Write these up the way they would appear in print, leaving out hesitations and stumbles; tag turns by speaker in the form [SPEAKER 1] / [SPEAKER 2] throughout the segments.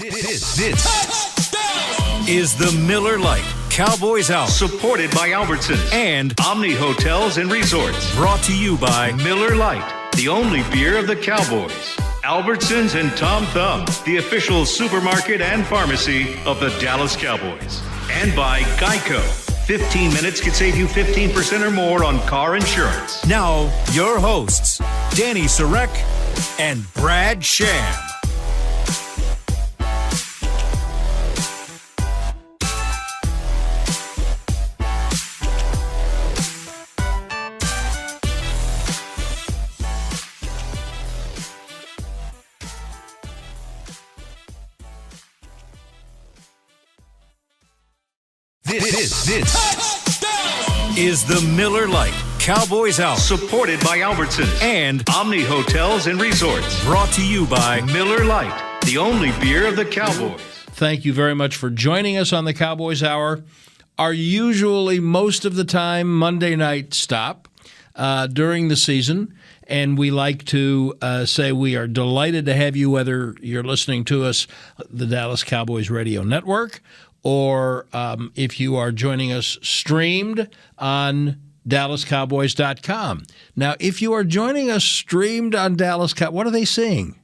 [SPEAKER 1] This is the Miller Lite Cowboys Hour, supported by Albertsons and Omni Hotels and Resorts. Brought to you by Miller Lite, the only beer of the Cowboys. Albertsons and Tom Thumb, the official supermarket and pharmacy of the Dallas Cowboys. And by Geico. 15 minutes could save you 15% or more on car insurance. Now, your hosts, Danny Sarek and Brad Sham. This is the Miller Lite Cowboys Hour, supported by Albertsons and Omni Hotels and Resorts. Brought to you by Miller Lite, the only beer of the Cowboys.
[SPEAKER 2] Thank you very much for joining us on the Cowboys Hour. Our usually most of the time Monday night stop during the season. And we like to say we are delighted to have you, whether you're listening to us, the Dallas Cowboys Radio Network, or if you are joining us streamed on DallasCowboys.com. Now, if you are joining us streamed on Dallas Cowboys, what are they seeing?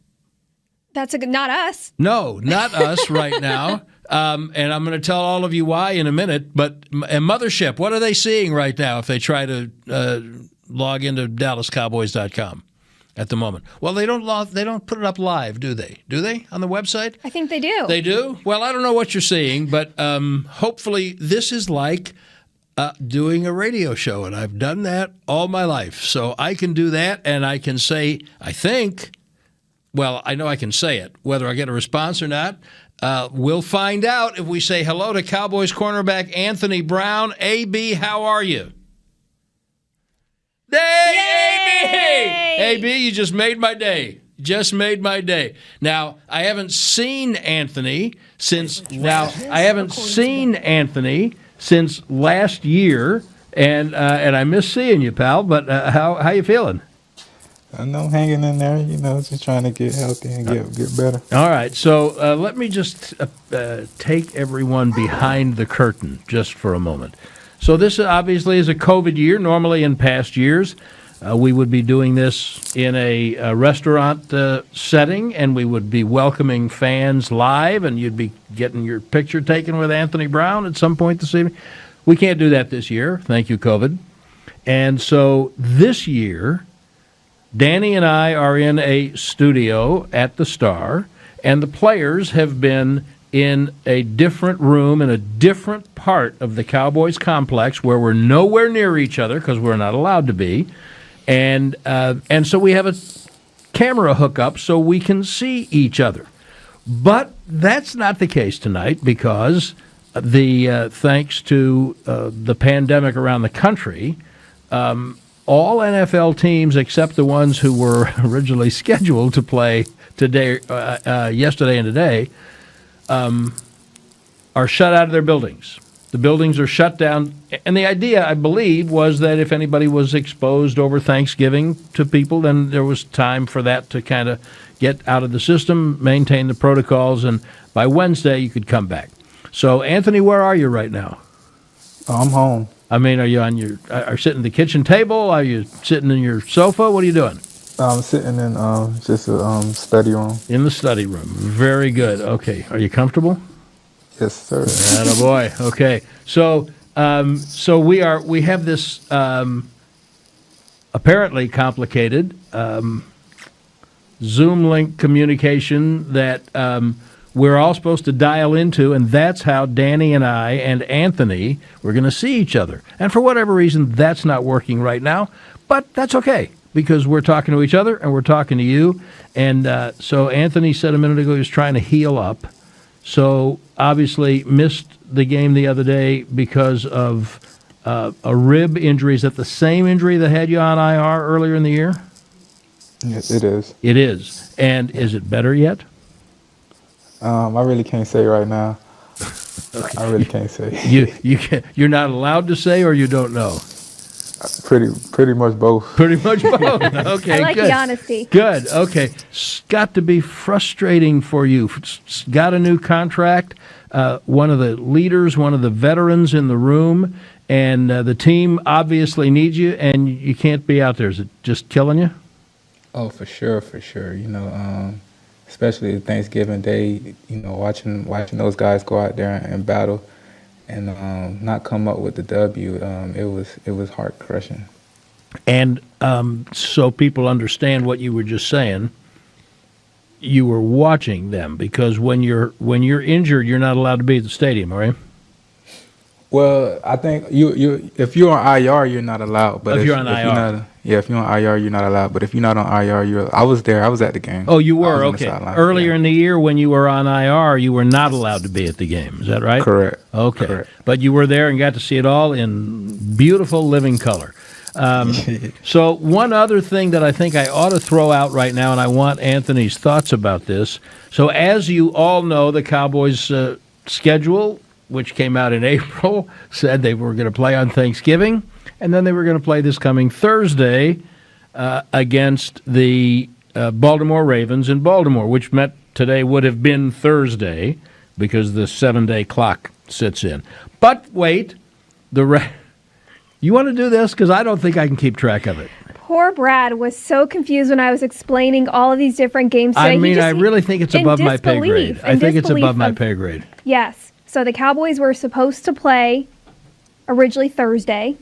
[SPEAKER 3] That's not us.
[SPEAKER 2] No, not us right now. And I'm going to tell all of you why in a minute. But and Mothership, what are they seeing right now if they try to log into DallasCowboys.com at the moment? Well, they don't put it up live, do they? Do they on the website?
[SPEAKER 3] I think they do.
[SPEAKER 2] They do? Well, I don't know what you're seeing, but hopefully this is like doing a radio show, and I've done that all my life. So I can do that, and I can say, I think, well, I know I can say it. Whether I get a response or not, we'll find out if we say hello to Cowboys cornerback Anthony Brown. AB, how are you? Hey, AB, you just made my day. Just made my day. Now, I haven't seen Anthony since last year, and I miss seeing you, pal. But how you feeling?
[SPEAKER 4] I know, hanging in there, just trying to get healthy and get better.
[SPEAKER 2] All right, so let me just take everyone behind the curtain just for a moment. So this obviously is a COVID year. Normally in past years, we would be doing this in a restaurant setting, and we would be welcoming fans live, and you'd be getting your picture taken with Anthony Brown at some point this evening. We can't do that this year. Thank you, COVID. And so this year, Danny and I are in a studio at the Star, and the players have been in a different room in a different part of the Cowboys complex where we're nowhere near each other because we're not allowed to be. And so we have a camera hookup so we can see each other. But that's not the case tonight because thanks to the pandemic around the country, all NFL teams except the ones who were originally scheduled to play yesterday and today, are shut out of their buildings. The buildings are shut down. And the idea, I believe, was that if anybody was exposed over Thanksgiving to people, then there was time for that to kind of get out of the system, maintain the protocols, and by Wednesday you could come back. So, Anthony, where are you right now?
[SPEAKER 4] I'm home.
[SPEAKER 2] I mean, are you are you sitting at the kitchen table? Are you sitting in your sofa? What are you doing?
[SPEAKER 4] I'm sitting in just a study room.
[SPEAKER 2] In the study room. Very good. Okay. Are you comfortable?
[SPEAKER 4] Yes, sir.
[SPEAKER 2] Attaboy. Okay. So we have this apparently complicated Zoom link communication that we're all supposed to dial into, and that's how Danny and I and Anthony, we're going to see each other. And for whatever reason, that's not working right now, but that's okay. Because we're talking to each other and we're talking to you. And so Anthony said a minute ago he was trying to heal up. So obviously missed the game the other day because of a rib injury. Is that the same injury that had you on IR earlier in the year?
[SPEAKER 4] Yes, it is.
[SPEAKER 2] It is. And is it better yet?
[SPEAKER 4] I really can't say right now. Okay. I really can't say.
[SPEAKER 2] You're not allowed to say, or you don't know?
[SPEAKER 4] Pretty much both.
[SPEAKER 2] Pretty much both. Okay,
[SPEAKER 3] I like
[SPEAKER 2] good.
[SPEAKER 3] the honesty.
[SPEAKER 2] Good. Okay. It's got to be frustrating for you. Got a new contract. One of the leaders, one of the veterans in the room, and the team obviously needs you, and you can't be out there. Is it just killing you?
[SPEAKER 4] Oh, for sure. Especially Thanksgiving Day. Watching those guys go out there and battle, and not come up with the W. It was heart crushing.
[SPEAKER 2] And so people understand what you were just saying. You were watching them because when you're injured, you're not allowed to be at the stadium, right?
[SPEAKER 4] Well, I think you if you're on IR, you're not allowed. But
[SPEAKER 2] if you're on IR,
[SPEAKER 4] if you're on IR, you're not allowed. But if you're not on IR, I was there. I was at the game.
[SPEAKER 2] Oh, you were? Okay. Earlier in the year, when you were on IR, you were not allowed to be at the game. Is that right?
[SPEAKER 4] Correct.
[SPEAKER 2] Okay.
[SPEAKER 4] Correct.
[SPEAKER 2] But you were there and got to see it all in beautiful living color. So one other thing that I think I ought to throw out right now, and I want Anthony's thoughts about this. So as you all know, the Cowboys' schedule, which came out in April, said they were going to play on Thanksgiving, and then they were going to play this coming Thursday against the Baltimore Ravens in Baltimore, which meant today would have been Thursday because the 7-day clock sits in. But wait, you want to do this? Because I don't think I can keep track of it.
[SPEAKER 3] Poor Brad was so confused when I was explaining all of these different games today.
[SPEAKER 2] I really think it's above my pay grade. I think it's above my pay grade.
[SPEAKER 3] Yes. So the Cowboys were supposed to play originally Thursday,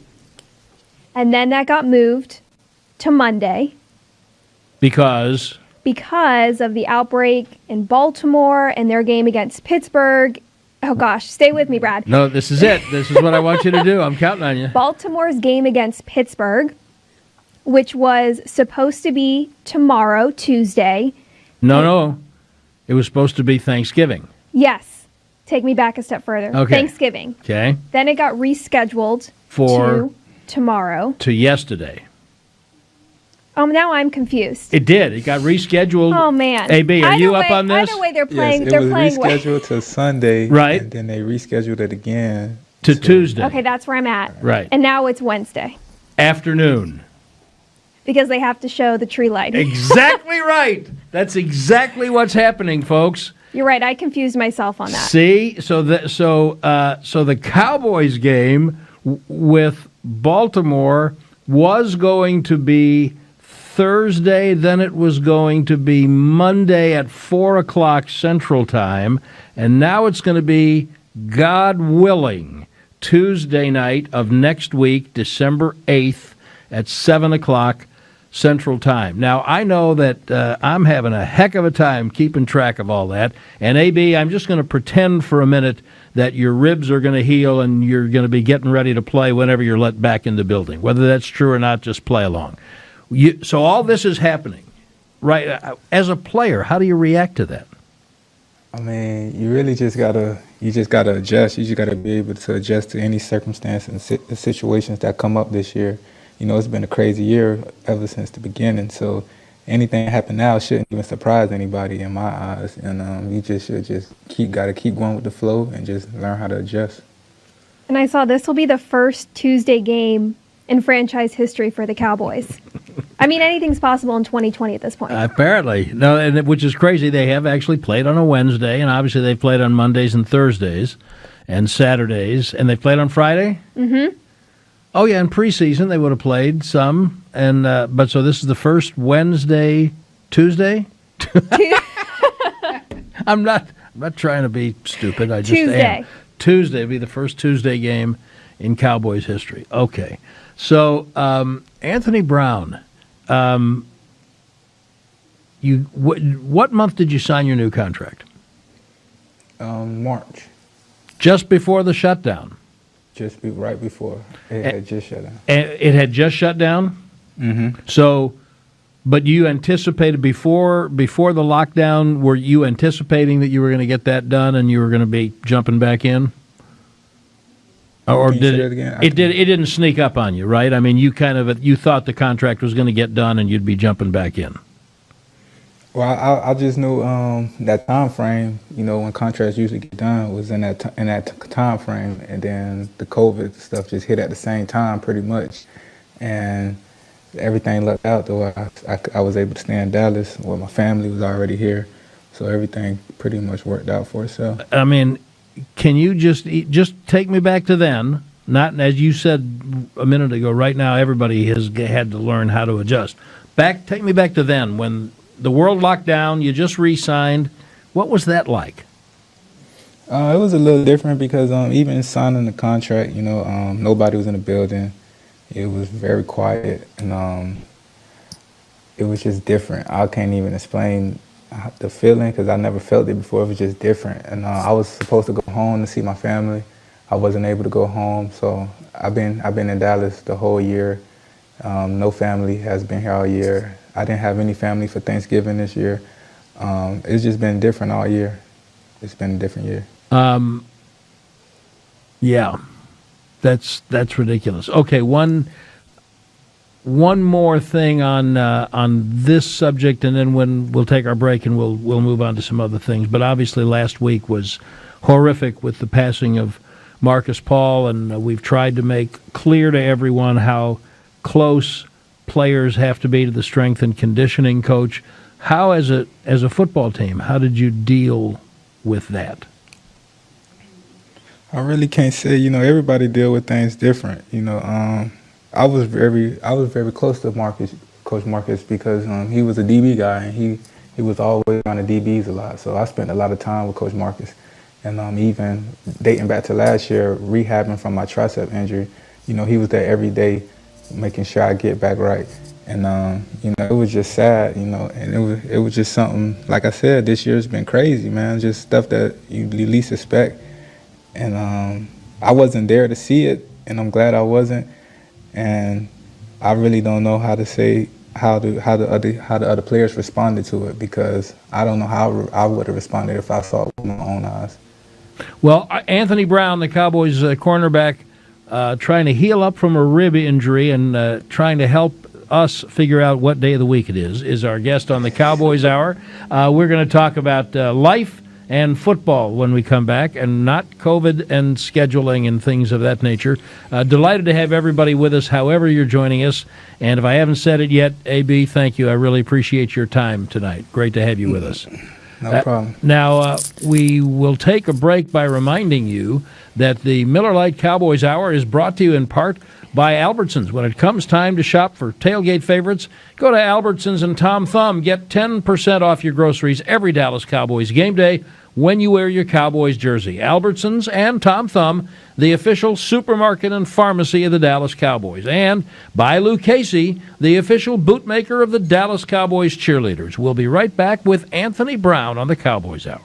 [SPEAKER 3] and then that got moved to Monday.
[SPEAKER 2] Because
[SPEAKER 3] of the outbreak in Baltimore and their game against Pittsburgh. Oh, gosh. Stay with me, Brad.
[SPEAKER 2] No, this is it. This is what I want you to do. I'm counting on you.
[SPEAKER 3] Baltimore's game against Pittsburgh, which was supposed to be tomorrow, Tuesday.
[SPEAKER 2] No. It was supposed to be Thanksgiving.
[SPEAKER 3] Yes. Take me back a step further.
[SPEAKER 2] Okay.
[SPEAKER 3] Thanksgiving.
[SPEAKER 2] Okay.
[SPEAKER 3] Then it got rescheduled to tomorrow.
[SPEAKER 2] To yesterday.
[SPEAKER 3] Now I'm confused.
[SPEAKER 2] It did. It got rescheduled.
[SPEAKER 3] Oh, man.
[SPEAKER 2] AB, are you up on this?
[SPEAKER 3] Either way, they're playing.
[SPEAKER 4] Yes,
[SPEAKER 3] they're
[SPEAKER 4] was
[SPEAKER 3] playing
[SPEAKER 4] rescheduled to Sunday,
[SPEAKER 2] right?
[SPEAKER 4] And then they rescheduled it again
[SPEAKER 2] to Tuesday.
[SPEAKER 3] Okay, that's where I'm at.
[SPEAKER 2] Right.
[SPEAKER 3] And now it's Wednesday.
[SPEAKER 2] Afternoon.
[SPEAKER 3] Because they have to show the tree lighting.
[SPEAKER 2] Exactly right. That's exactly what's happening, folks.
[SPEAKER 3] You're right. I confused myself on that.
[SPEAKER 2] See, so the Cowboys game with Baltimore was going to be Thursday, then it was going to be Monday at 4:00 Central Time, and now it's going to be, God willing, Tuesday night of next week, December 8th at 7:00 Central Time. Now, I know that I'm having a heck of a time keeping track of all that, and AB, I'm just going to pretend for a minute that your ribs are going to heal and you're going to be getting ready to play whenever you're let back in the building. Whether that's true or not, just play along. So all this is happening, right? As a player, how do you react to that?
[SPEAKER 4] I mean, you really just gotta adjust. You just gotta be able to adjust to any circumstance and situations that come up this year. It's been a crazy year ever since the beginning. So anything that happen now shouldn't even surprise anybody in my eyes. And you just should gotta keep going with the flow and just learn how to adjust.
[SPEAKER 3] And I saw this will be the first Tuesday game in franchise history for the Cowboys. I mean, anything's possible in 2020 at this point.
[SPEAKER 2] Apparently. No, and which is crazy. They have actually played on a Wednesday, and obviously they've played on Mondays and Thursdays and Saturdays, and they played on Friday? Mm-hmm. Oh, yeah, in preseason they would have played some, and but so this is the first Tuesday? I'm not trying to be stupid. I just
[SPEAKER 3] Tuesday.
[SPEAKER 2] am. Tuesday will be the first Tuesday game in Cowboys history. Okay. So, Anthony Brown, what month did you sign your new contract?
[SPEAKER 4] March.
[SPEAKER 2] Just before the shutdown?
[SPEAKER 4] Right before. It had just shut down.
[SPEAKER 2] It had just shut down?
[SPEAKER 4] Mm-hmm.
[SPEAKER 2] So, but you anticipated before the lockdown, were you anticipating that you were going to get that done and you were going to be jumping back in? Or did it? It didn't sneak up on you, right? I mean, you thought the contract was going to get done and you'd be jumping back in.
[SPEAKER 4] Well, I just knew that time frame. When contracts usually get done was in that time frame, and then the COVID stuff just hit at the same time, pretty much. and everything lucked out. Though I was able to stay in Dallas, where my family was already here, so everything pretty much worked out for itself.
[SPEAKER 2] I mean, can you just take me back to then? Not as you said a minute ago. Right now, everybody has had to learn how to adjust. Take me back to then when the world locked down. You just re-signed. What was that like?
[SPEAKER 4] It was a little different because even signing the contract, nobody was in the building. It was very quiet, and it was just different. I can't even explain the feeling because I never felt it before. It was just different, and I was supposed to go home to see my family. I wasn't able to go home, so I've been in Dallas the whole year. No family has been here all year. I didn't have any family for Thanksgiving this year. It's just been different all year. It's been a different year.
[SPEAKER 2] Yeah, that's ridiculous. Okay, one more thing on this subject, and then when we'll take our break and we'll move on to some other things. But obviously, last week was horrific with the passing of Marcus Paul, and we've tried to make clear to everyone how close players have to be to the strength and conditioning coach. How, as a football team, how did you deal with that?
[SPEAKER 4] I really can't say. Everybody deal with things different. I was very close to Coach Marcus, because he was a DB guy, and he was always on the DBs a lot. So I spent a lot of time with Coach Marcus. And even dating back to last year, rehabbing from my tricep injury, he was there every day, making sure I get back right. And it was just sad, and it was just something. Like I said, this year's been crazy, man. Just stuff that you least expect. And I wasn't there to see it, and I'm glad I wasn't. And I really don't know how to say how the other players responded to it, because I don't know how I would have responded if I saw it with my own eyes.
[SPEAKER 2] Well, Anthony Brown, the Cowboys cornerback, trying to heal up from a rib injury and trying to help us figure out what day of the week it is our guest on the Cowboys Hour. We're going to talk about life and football when we come back, and not COVID and scheduling and things of that nature. Delighted to have everybody with us, however you're joining us. And if I haven't said it yet, AB, thank you. I really appreciate your time tonight. Great to have you with us.
[SPEAKER 4] No problem.
[SPEAKER 2] Now, we will take a break by reminding you that the Miller Lite Cowboys Hour is brought to you in part by Albertsons. When it comes time to shop for tailgate favorites, go to Albertsons and Tom Thumb. Get 10% off your groceries every Dallas Cowboys game day when you wear your Cowboys jersey. Albertsons and Tom Thumb, the official supermarket and pharmacy of the Dallas Cowboys. And by Lou Casey, the official bootmaker of the Dallas Cowboys cheerleaders. We'll be right back with Anthony Brown on the Cowboys Hour.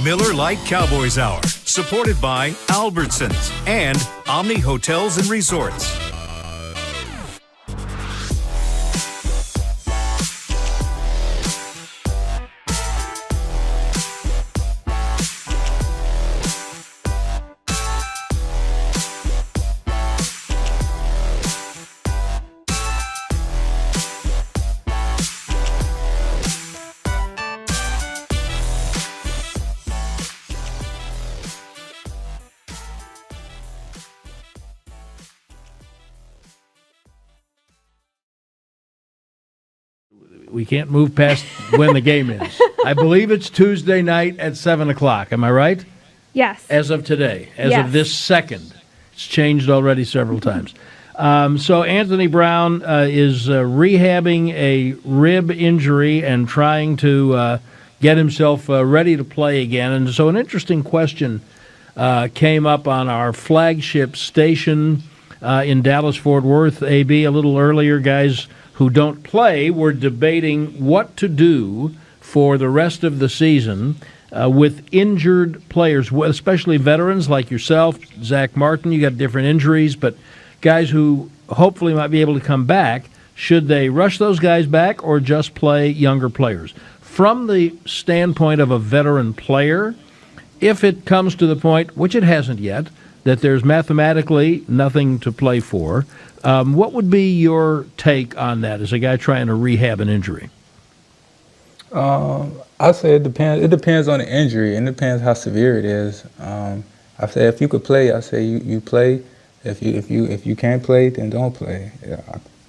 [SPEAKER 1] Miller Lite Cowboys Hour, supported by Albertsons and Omni Hotels and Resorts.
[SPEAKER 2] We can't move past when the game is. I believe it's Tuesday night at 7 o'clock. Am I right?
[SPEAKER 3] Yes.
[SPEAKER 2] As of today, as
[SPEAKER 3] Yes.
[SPEAKER 2] of this second. It's changed already several times. So Anthony Brown is rehabbing a rib injury and trying to get himself ready to play again. And so an interesting question came up on our flagship station in Dallas-Fort Worth, AB, a little earlier. Guys who don't play were debating what to do for the rest of the season with injured players, especially veterans like yourself, Zach Martin. You got different injuries, but guys who hopefully might be able to come back. Should they rush those guys back or just play younger players? From the standpoint of a veteran player, if it comes to the point, which it hasn't yet, that there's mathematically nothing to play for, what would be your take on that as a guy trying to rehab an injury?
[SPEAKER 4] I say it depends. It depends on the injury, and it depends how severe it is. I say if you could play, I say you play. If you can't play, then don't play. Yeah,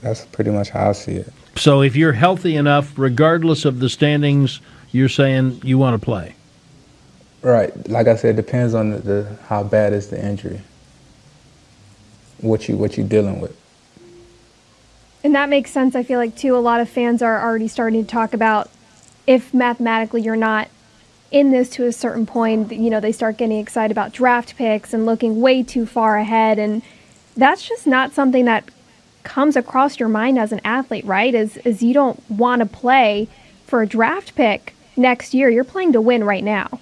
[SPEAKER 4] that's pretty much how I see it.
[SPEAKER 2] So if you're healthy enough, regardless of the standings, you're saying you want to play.
[SPEAKER 4] Right. Like I said, it depends on the how bad is the injury. What you dealing with.
[SPEAKER 3] And that makes sense. I feel like, too, a lot of fans are already starting to talk about if mathematically you're not in this to a certain point, they start getting excited about draft picks and looking way too far ahead. And that's just not something that comes across your mind as an athlete, right? Is you don't want to play for a draft pick next year. You're playing to win right now.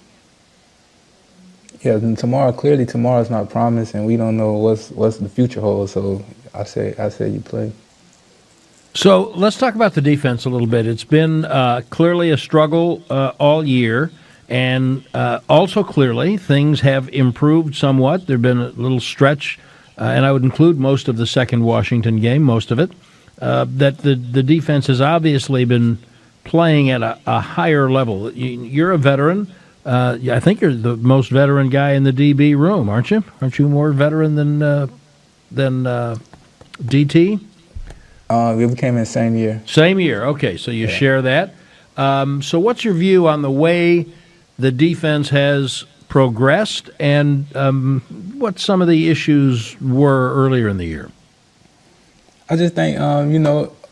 [SPEAKER 4] Yeah, and tomorrow's not promised, and we don't know what's the future holds. So I say you play.
[SPEAKER 2] So let's talk about the defense a little bit. It's been clearly a struggle all year, and also clearly things have improved somewhat. There have been a little stretch, and I would include most of the second Washington game, most of it, that the defense has obviously been playing at a higher level. You're a veteran. I think you're the most veteran guy in the DB room, aren't you? Aren't you more veteran than DT?
[SPEAKER 4] We came in the same year.
[SPEAKER 2] Same year. Okay, so you share that. So what's your view on the way the defense has progressed and what some of the issues were earlier in the year?
[SPEAKER 4] I just think,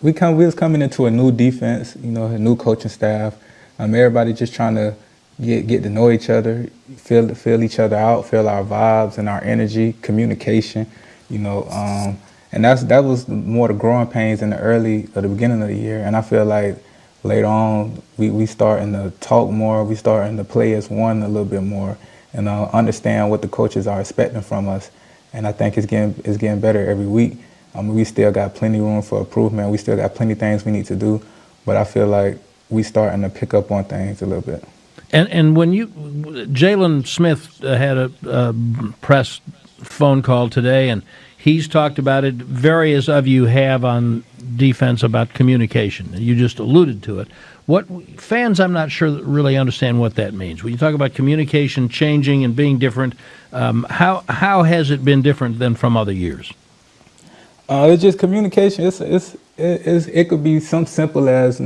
[SPEAKER 4] we was coming into a new defense, a new coaching staff. Everybody just trying to get to know each other, feel each other out, feel our vibes and our energy, communication, and that was more the growing pains in the beginning of the year. And I feel like later on we starting to talk more, we starting to play as one a little bit more, and understand what the coaches are expecting from us. And I think it's getting better every week. We still got plenty room for improvement. We still got plenty of things we need to do, but I feel like we starting to pick up on things a little bit.
[SPEAKER 2] And when Jalen Smith had a press phone call today, and he's talked about it. Various of you have on defense about communication. You just alluded to it. What fans, I'm not sure that really understand what that means. When you talk about communication changing and being different, how has it been different than from other years?
[SPEAKER 4] It's just communication. It could be something simple as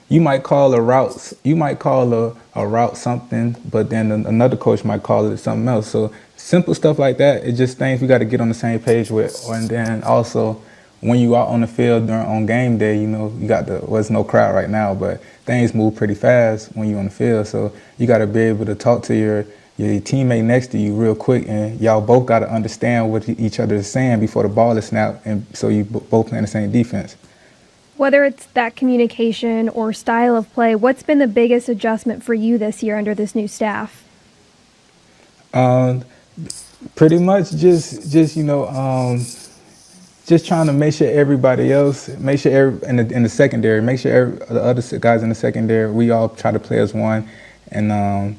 [SPEAKER 4] you might call a route. You might call a route something, but then another coach might call it something else. So simple stuff like that. It's just things we got to get on the same page with. And then also when you out on the field on game day, you got there's no crowd right now, but things move pretty fast when you're on the field. So you got to be able to talk to your teammate next to you real quick, and y'all both got to understand what each other is saying before the ball is snapped, and so you both playing the same defense.
[SPEAKER 3] Whether it's that communication or style of play, what's been the biggest adjustment for you this year under this new staff?
[SPEAKER 4] Um, Pretty much just just trying to make sure everybody else, make sure in the secondary, make sure the other guys in the secondary, we all try to play as one, and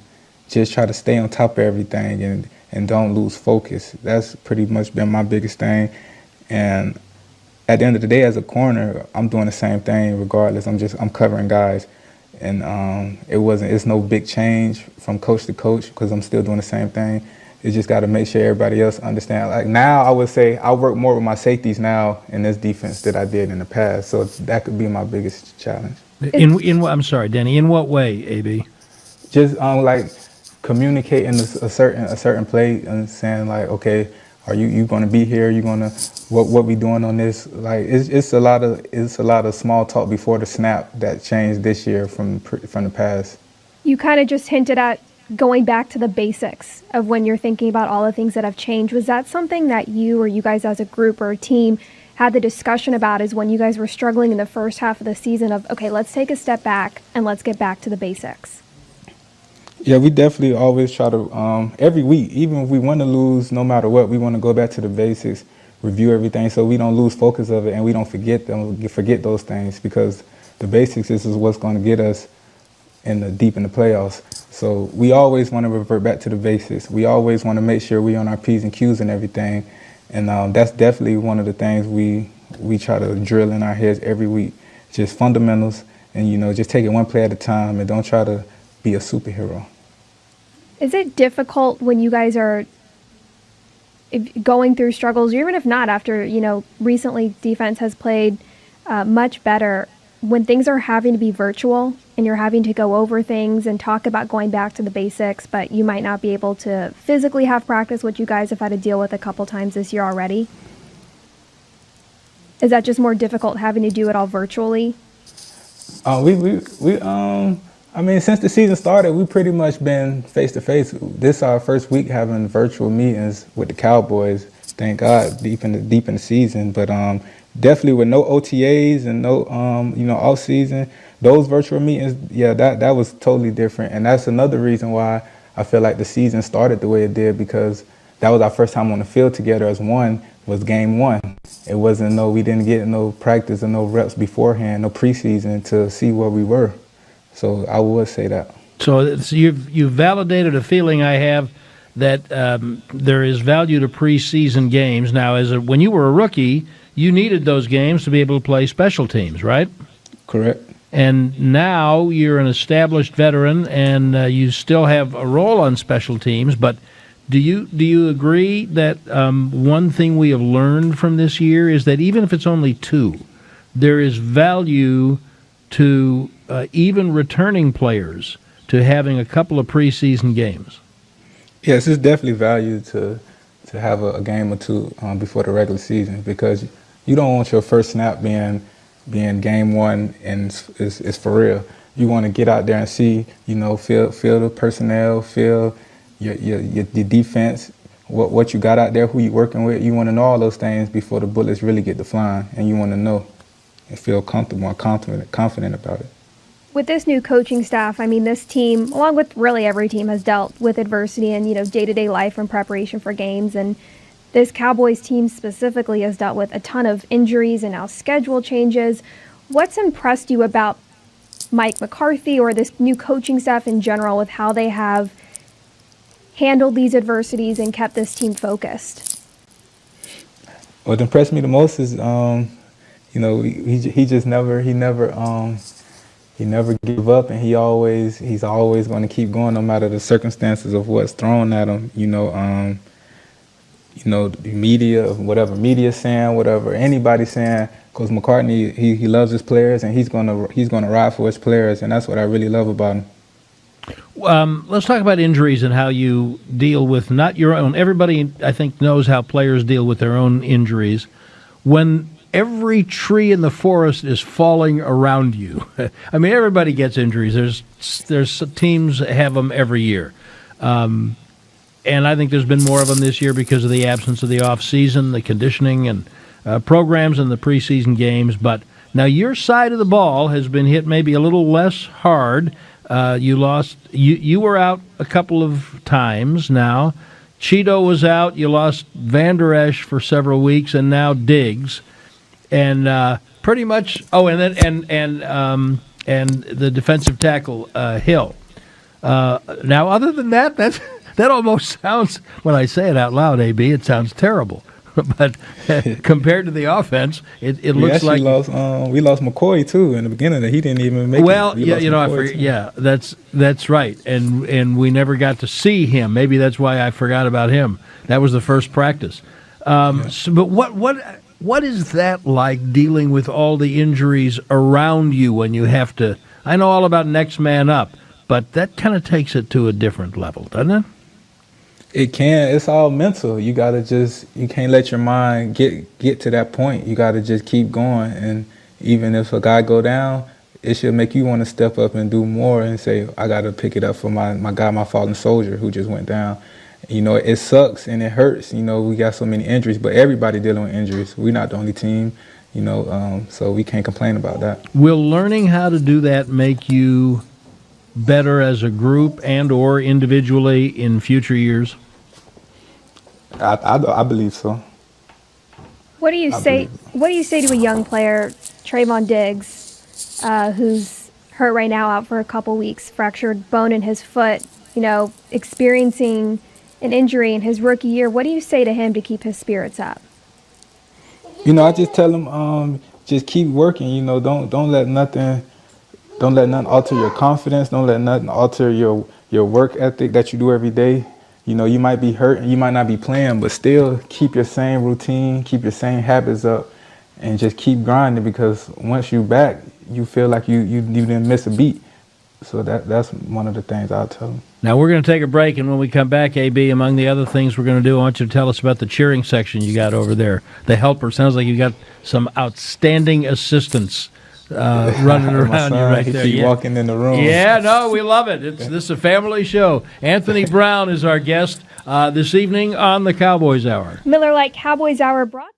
[SPEAKER 4] just try to stay on top of everything and don't lose focus. That's pretty much been my biggest thing. And at the end of the day, as a corner, I'm doing the same thing regardless. I'm covering guys, and it's no big change from coach to coach because I'm still doing the same thing. You just got to make sure everybody else understand. Like now, I would say I work more with my safeties now in this defense than I did in the past. So that could be my biggest challenge.
[SPEAKER 2] I'm sorry, Denny. In what way, AB?
[SPEAKER 4] Just like communicating a certain play and saying like, okay, are you going to be here? You going to what we doing on this? Like it's a lot of small talk before the snap that changed this year from the past.
[SPEAKER 3] You kind of just hinted at going back to the basics of when you're thinking about all the things that have changed. Was that something that you or you guys as a group or a team had the discussion about, is when you guys were struggling in the first half of the season of, okay, let's take a step back and let's get back to the basics?
[SPEAKER 4] Yeah, we definitely always try to, every week, even if we want to lose, no matter what, we want to go back to the basics, review everything so we don't lose focus of it and we don't forget those things, because the basics is what's going to get us deep in the playoffs. So we always want to revert back to the basics. We always want to make sure we're on our P's and Q's and everything. And that's definitely one of the things we try to drill in our heads every week. Just fundamentals, and just take it one play at a time and don't try to be a superhero.
[SPEAKER 3] Is it difficult when you guys are going through struggles, or even if not, after, recently defense has played much better, when things are having to be virtual and you're having to go over things and talk about going back to the basics, but you might not be able to physically have practice, what you guys have had to deal with a couple times this year already? Is that just more difficult having to do it all virtually?
[SPEAKER 4] I mean, since the season started, we've pretty much been face to face. This is our first week having virtual meetings with the Cowboys. Thank God, deep in the season. But definitely with no OTAs and no off season, those virtual meetings, yeah, that was totally different. And that's another reason why I feel like the season started the way it did, because that was our first time on the field together as one, was game one. It wasn't we didn't get no practice or no reps beforehand, no preseason to see where we were. So I would say that. So
[SPEAKER 2] you've validated a feeling I have that there is value to preseason games. Now, when you were a rookie, you needed those games to be able to play special teams, right?
[SPEAKER 4] Correct.
[SPEAKER 2] And now you're an established veteran, and you still have a role on special teams. But do you agree that one thing we have learned from this year is that even if it's only two, there is value to even returning players to having a couple of preseason games?
[SPEAKER 4] Yes, it's definitely value to have a game or two before the regular season, because you don't want your first snap being game one and it's for real. You want to get out there and see, feel the personnel, feel your defense, what you got out there, who you working with. You want to know all those things before the bullets really get to flying, and you want to know and feel comfortable and confident about it.
[SPEAKER 3] With this new coaching staff, this team, along with really every team, has dealt with adversity and, day-to-day life and preparation for games. And this Cowboys team specifically has dealt with a ton of injuries and now schedule changes. What's impressed you about Mike McCarthy or this new coaching staff in general with how they have handled these adversities and kept this team focused?
[SPEAKER 4] What impressed me the most is, he never give up, and he's always going to keep going no matter the circumstances of what's thrown at him. The media, whatever media saying, whatever anybody saying, because McCartney, he loves his players, and he's gonna ride for his players, and that's what I really love about him.
[SPEAKER 2] Let's talk about injuries and how you deal with not your own. Everybody, I think, knows how players deal with their own injuries. When every tree in the forest is falling around you. Everybody gets injuries. There's teams that have them every year. And I think there's been more of them this year because of the absence of the off-season, the conditioning and programs and the preseason games. But now your side of the ball has been hit maybe a little less hard. You lost. You were out a couple of times now. Cheeto was out. You lost Van Der Esch for several weeks, and now Diggs, and pretty much. Oh, and then and the defensive tackle Hill. Now, other than that, that almost sounds. When I say it out loud, AB, it sounds terrible. But compared to the offense, it looks like
[SPEAKER 4] we lost McCoy too in the beginning. He didn't even make it.
[SPEAKER 2] Well, yeah, that's right, and we never got to see him. Maybe that's why I forgot about him. That was the first practice. But what is that like, dealing with all the injuries around you when you have to? I know all about next man up, but that kind of takes it to a different level, doesn't it?
[SPEAKER 4] It can. It's all mental. You can't let your mind get to that point. You gotta just keep going. And even if a guy go down, it should make you want to step up and do more and say, I gotta pick it up for my guy, my fallen soldier who just went down. It sucks and it hurts. We got so many injuries, but everybody dealing with injuries. We're not the only team. So we can't complain about that.
[SPEAKER 2] Will learning how to do that make you better as a group and or individually in future years?
[SPEAKER 4] I believe so.
[SPEAKER 3] What do you say? What do you say to a young player, Trayvon Diggs, who's hurt right now, out for a couple weeks, fractured bone in his foot? Experiencing an injury in his rookie year. What do you say to him to keep his spirits up?
[SPEAKER 4] I just tell him, just keep working. Don't let nothing alter your confidence. Don't let nothing alter your work ethic that you do every day. You might be hurt and you might not be playing, but still keep your same routine, keep your same habits up, and just keep grinding, because once you're back, you feel like you didn't miss a beat. So that's one of the things I'll tell them.
[SPEAKER 2] Now, we're going to take a break, and when we come back, AB, among the other things we're going to do, I want you to tell us about the cheering section you got over there. The helper. Sounds like you got some outstanding assistants running around you right there.
[SPEAKER 4] Keep walking in the room.
[SPEAKER 2] Yeah, no, we love it. This is a family show. Anthony Brown is our guest this evening on the Cowboys Hour.
[SPEAKER 3] Miller Lite Cowboys Hour brought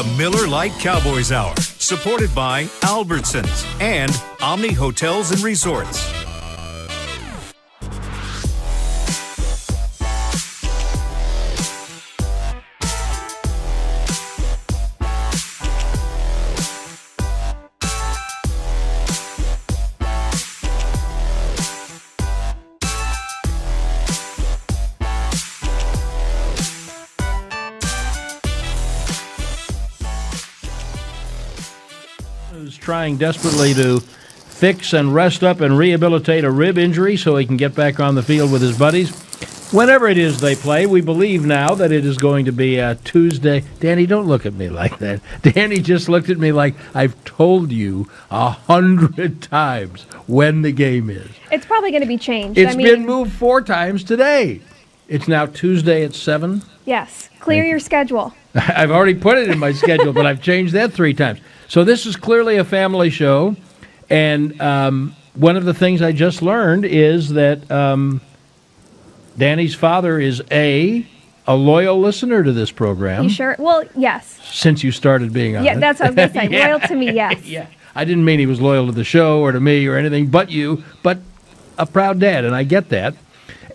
[SPEAKER 1] The Miller Lite Cowboys Hour, supported by Albertsons and Omni Hotels and Resorts.
[SPEAKER 2] Is trying desperately to fix and rest up and rehabilitate a rib injury so he can get back on the field with his buddies. Whenever it is they play, we believe now that it is going to be Tuesday. Danny, don't look at me like that. Danny just looked at me like I've told you 100 times when the game is.
[SPEAKER 3] It's probably going to be changed.
[SPEAKER 2] It's been moved 4 times today. It's now Tuesday at 7.
[SPEAKER 3] Yes. Clear your schedule.
[SPEAKER 2] I've already put it in my schedule, but I've changed that 3 times. So this is clearly a family show, and one of the things I just learned is that Danny's father is a loyal listener to this program.
[SPEAKER 3] You sure? Well, yes.
[SPEAKER 2] Since you started being on it.
[SPEAKER 3] Yeah, that's what I was going to say.
[SPEAKER 2] Yeah.
[SPEAKER 3] Loyal to me, yes.
[SPEAKER 2] Yeah. I didn't mean he was loyal to the show or to me or anything but you, but a proud dad, and I get that.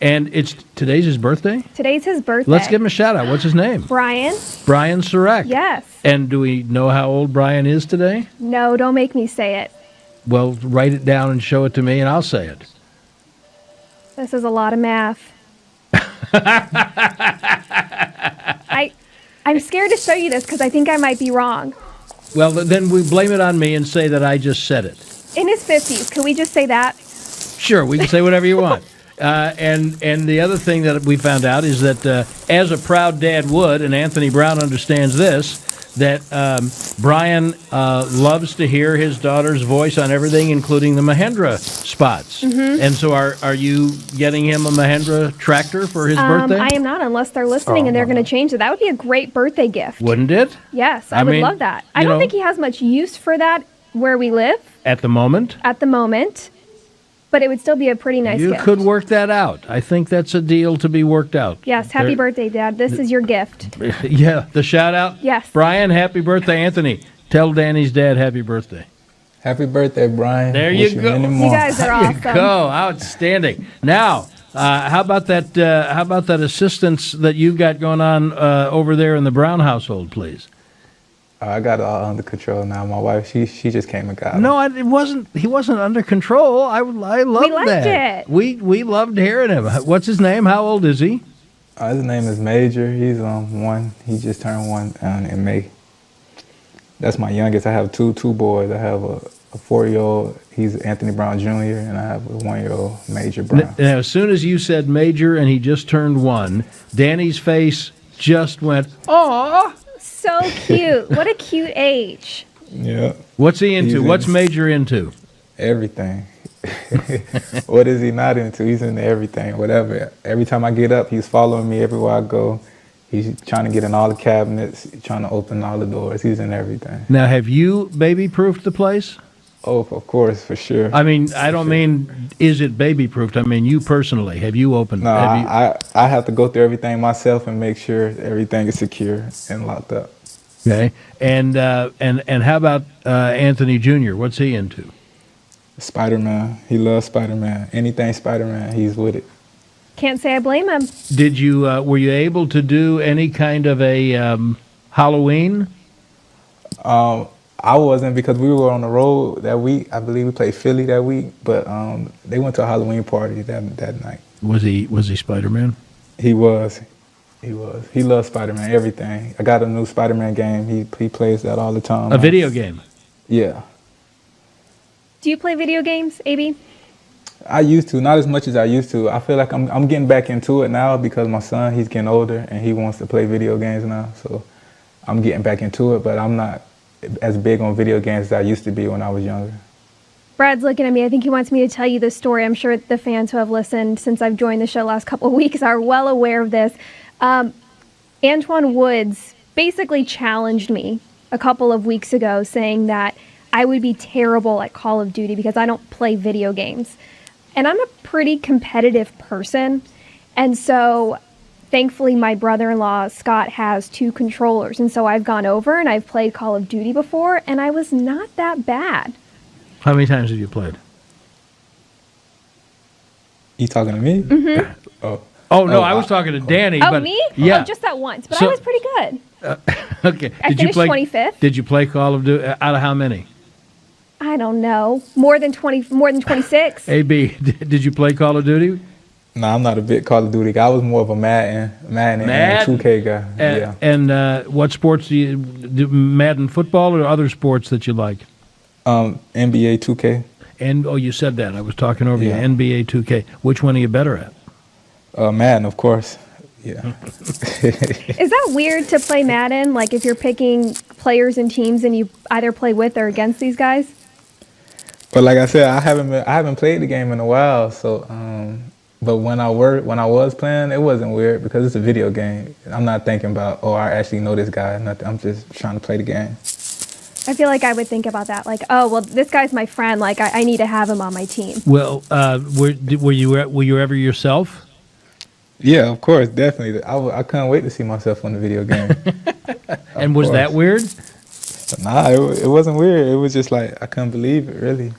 [SPEAKER 2] And today's his birthday?
[SPEAKER 3] Today's his birthday.
[SPEAKER 2] Let's give him a shout out. What's his name?
[SPEAKER 3] Brian.
[SPEAKER 2] Brian Surek.
[SPEAKER 3] Yes.
[SPEAKER 2] And do we know how old Brian is today?
[SPEAKER 3] No, don't make me say it.
[SPEAKER 2] Well, write it down and show it to me, and I'll say it.
[SPEAKER 3] This is a lot of math. I'm scared to show you this because I think I might be wrong.
[SPEAKER 2] Well, then we blame it on me and say that I just said it.
[SPEAKER 3] In his 50s. Can we just say that?
[SPEAKER 2] Sure, we can say whatever you want. And the other thing that we found out is that as a proud dad would, and Anthony Brown understands this, that Brian loves to hear his daughter's voice on everything, including the Mahindra spots. Mm-hmm. And so are you getting him a Mahindra tractor for his birthday?
[SPEAKER 3] I am not, unless they're listening and they're going to change it. That would be a great birthday gift.
[SPEAKER 2] Wouldn't it?
[SPEAKER 3] Yes, I would love that. I don't think he has much use for that where we live.
[SPEAKER 2] At the moment?
[SPEAKER 3] At the moment. But it would still be a pretty nice gift.
[SPEAKER 2] You could work that out. I think that's a deal to be worked out.
[SPEAKER 3] Yes, happy birthday, Dad. This is your gift.
[SPEAKER 2] Yeah, the shout out?
[SPEAKER 3] Yes.
[SPEAKER 2] Brian, happy birthday. Anthony, tell Danny's dad happy birthday.
[SPEAKER 4] Happy birthday, Brian.
[SPEAKER 2] There you go.
[SPEAKER 3] You guys are awesome.
[SPEAKER 2] There you go. Outstanding. Now, how about that assistance that you've got going on over there in the Brown household, please?
[SPEAKER 4] I got it all under control now. My wife, she just came and got him.
[SPEAKER 2] No, it wasn't. He wasn't under control. I loved
[SPEAKER 3] we liked
[SPEAKER 2] that.
[SPEAKER 3] It.
[SPEAKER 2] We loved hearing him. What's his name? How old is he?
[SPEAKER 4] His name is Major. He's 1. He just turned 1 in May. That's my youngest. I have two boys. I have a 4-year-old. He's Anthony Brown Jr. and I have a 1-year-old Major Brown.
[SPEAKER 2] Now, as soon as you said Major and he just turned 1, Danny's face just went, "Aw."
[SPEAKER 3] So cute. What a cute age.
[SPEAKER 4] Yeah.
[SPEAKER 2] What's he into? What's Major into?
[SPEAKER 4] Everything. What is he not into? He's into everything, whatever. Every time I get up, he's following me everywhere I go. He's trying to get in all the cabinets, trying to open all the doors. He's in everything.
[SPEAKER 2] Now, have you baby-proofed the place?
[SPEAKER 4] Oh, of course, for sure.
[SPEAKER 2] I mean, I don't mean, is it baby-proofed? I mean, you personally. Have you opened?
[SPEAKER 4] No, I have to go through everything myself and make sure everything is secure and locked up.
[SPEAKER 2] Okay. And how about Anthony Jr.? What's he into?
[SPEAKER 4] Spider-Man. He loves Spider-Man. Anything Spider-Man, he's with it.
[SPEAKER 3] Can't say I blame him.
[SPEAKER 2] Did you were you able to do any kind of a Halloween?
[SPEAKER 4] I wasn't because we were on the road that week. I believe we played Philly that week, but they went to a Halloween party that night.
[SPEAKER 2] Was he Spider-Man?
[SPEAKER 4] He was. He loves Spider-Man, everything. I got a new Spider-Man game. He plays that all the time.
[SPEAKER 2] A video game?
[SPEAKER 4] Yeah.
[SPEAKER 3] Do you play video games, AB?
[SPEAKER 4] I used to, not as much as I used to. I feel like I'm getting back into it now because my son, he's getting older and he wants to play video games now. So I'm getting back into it, but I'm not as big on video games as I used to be when I was younger.
[SPEAKER 3] Brad's looking at me. I think he wants me to tell you this story. I'm sure the fans who have listened since I've joined the show last couple of weeks are well aware of this. Antoine Woods basically challenged me a couple of weeks ago saying that I would be terrible at Call of Duty because I don't play video games. And I'm a pretty competitive person. And so thankfully my brother-in-law Scott has 2 controllers, and so I've gone over and I've played Call of Duty before, and I was not that bad.
[SPEAKER 2] How many times have you played?
[SPEAKER 4] You talking to me?
[SPEAKER 3] Mm-hmm.
[SPEAKER 2] Oh, no, I was talking to Danny.
[SPEAKER 3] Oh,
[SPEAKER 2] but,
[SPEAKER 3] me?
[SPEAKER 2] Yeah.
[SPEAKER 3] Oh, just that once, but
[SPEAKER 2] So-
[SPEAKER 3] I was pretty good.
[SPEAKER 2] Okay.
[SPEAKER 3] I
[SPEAKER 2] Did you
[SPEAKER 3] finished
[SPEAKER 2] play
[SPEAKER 3] 25th.
[SPEAKER 2] Did you play Call of Duty? Out of how many?
[SPEAKER 3] I don't know. More than 26.
[SPEAKER 2] AB, did you play Call of Duty?
[SPEAKER 4] No, I'm not a big Call of Duty guy. I was more of a Madden and
[SPEAKER 2] Madden?
[SPEAKER 4] 2K guy. Yeah.
[SPEAKER 2] And what sports do Madden football or other sports that you like?
[SPEAKER 4] NBA 2K.
[SPEAKER 2] And you said that. I was talking over
[SPEAKER 4] Yeah.
[SPEAKER 2] you. NBA 2K. Which one are you better at?
[SPEAKER 4] Madden, of course. Yeah.
[SPEAKER 3] Is that weird to play Madden? Like if you're picking players and teams and you either play with or against these guys?
[SPEAKER 4] But like I said, I haven't played the game in a while. So, but when I was playing, it wasn't weird because it's a video game. I'm not thinking about, oh, I actually know this guy. Nothing. I'm just trying to play the game.
[SPEAKER 3] I feel like I would think about that. Like, oh, well, this guy's my friend. Like, I need to have him on my team.
[SPEAKER 2] Well, were you ever yourself?
[SPEAKER 4] Yeah, of course, definitely. I couldn't wait to see myself on the video game.
[SPEAKER 2] And was that weird?
[SPEAKER 4] Nah, it wasn't weird. It was just like I couldn't believe it, really.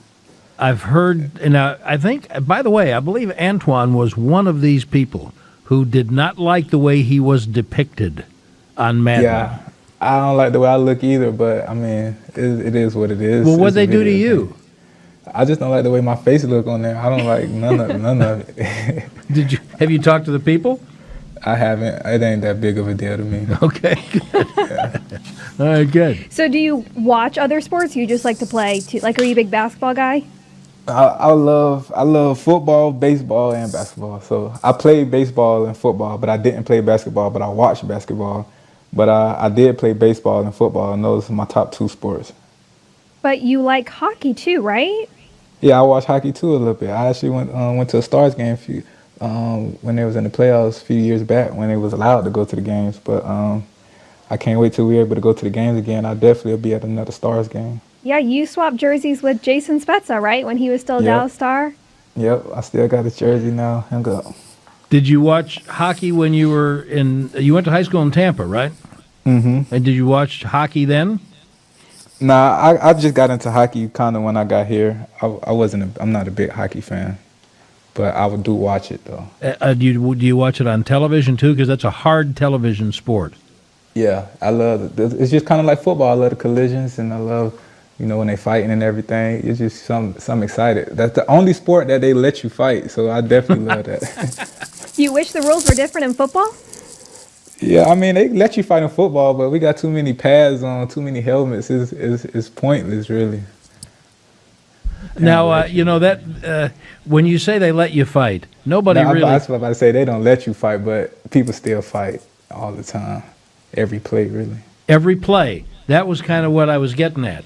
[SPEAKER 2] I've heard, and I think, by the way, I believe Antoine was one of these people who did not like the way he was depicted on Madden.
[SPEAKER 4] Yeah, I don't like the way I look either, but I mean, it is what it is.
[SPEAKER 2] Well, what'd
[SPEAKER 4] It's a
[SPEAKER 2] they do to
[SPEAKER 4] video
[SPEAKER 2] you?
[SPEAKER 4] game. I just don't like the way my face look on there. I don't like none of it.
[SPEAKER 2] Have you talked to the people?
[SPEAKER 4] I haven't. It ain't that big of a deal to me.
[SPEAKER 2] Okay, good. All right, good.
[SPEAKER 3] So do you watch other sports? Or you just like to play too? Like, are you a big basketball guy?
[SPEAKER 4] I love football, baseball, and basketball. So I played baseball and football, but I didn't play basketball. But I watched basketball. But I did play baseball and football, and those are my top 2 sports.
[SPEAKER 3] But you like hockey too, right?
[SPEAKER 4] Yeah, I watched hockey too a little bit. I actually went to a Stars game when they was in the playoffs a few years back when they was allowed to go to the games. But I can't wait till we're able to go to the games again. I definitely will be at another Stars game.
[SPEAKER 3] Yeah, you swapped jerseys with Jason Spezza, right? When he was still a
[SPEAKER 4] Yep.
[SPEAKER 3] Dallas Star?
[SPEAKER 4] Yep, I still got his jersey now. Hang up.
[SPEAKER 2] Did you watch hockey when you were you went to high school in Tampa, right?
[SPEAKER 4] Mm-hmm.
[SPEAKER 2] And did you watch hockey then?
[SPEAKER 4] Nah, I just got into hockey kind of when I got here. I'm not a big hockey fan, but I do watch it though.
[SPEAKER 2] Do you watch it on television too? Because that's a hard television sport.
[SPEAKER 4] Yeah, I love it. It's just kind of like football. I love the collisions, and I love, when they fighting and everything. It's just some excited. That's the only sport that they let you fight, so I definitely love that.
[SPEAKER 3] You wish the rules were different in football?
[SPEAKER 4] Yeah, I mean, they let you fight in football, but we got too many pads on, too many helmets. It's pointless, really.
[SPEAKER 2] Now, that when you say they let you fight, nobody really.
[SPEAKER 4] I was about to say they don't let you fight, but people still fight all the time, every play, really.
[SPEAKER 2] Every play. That was kind of what I was getting at.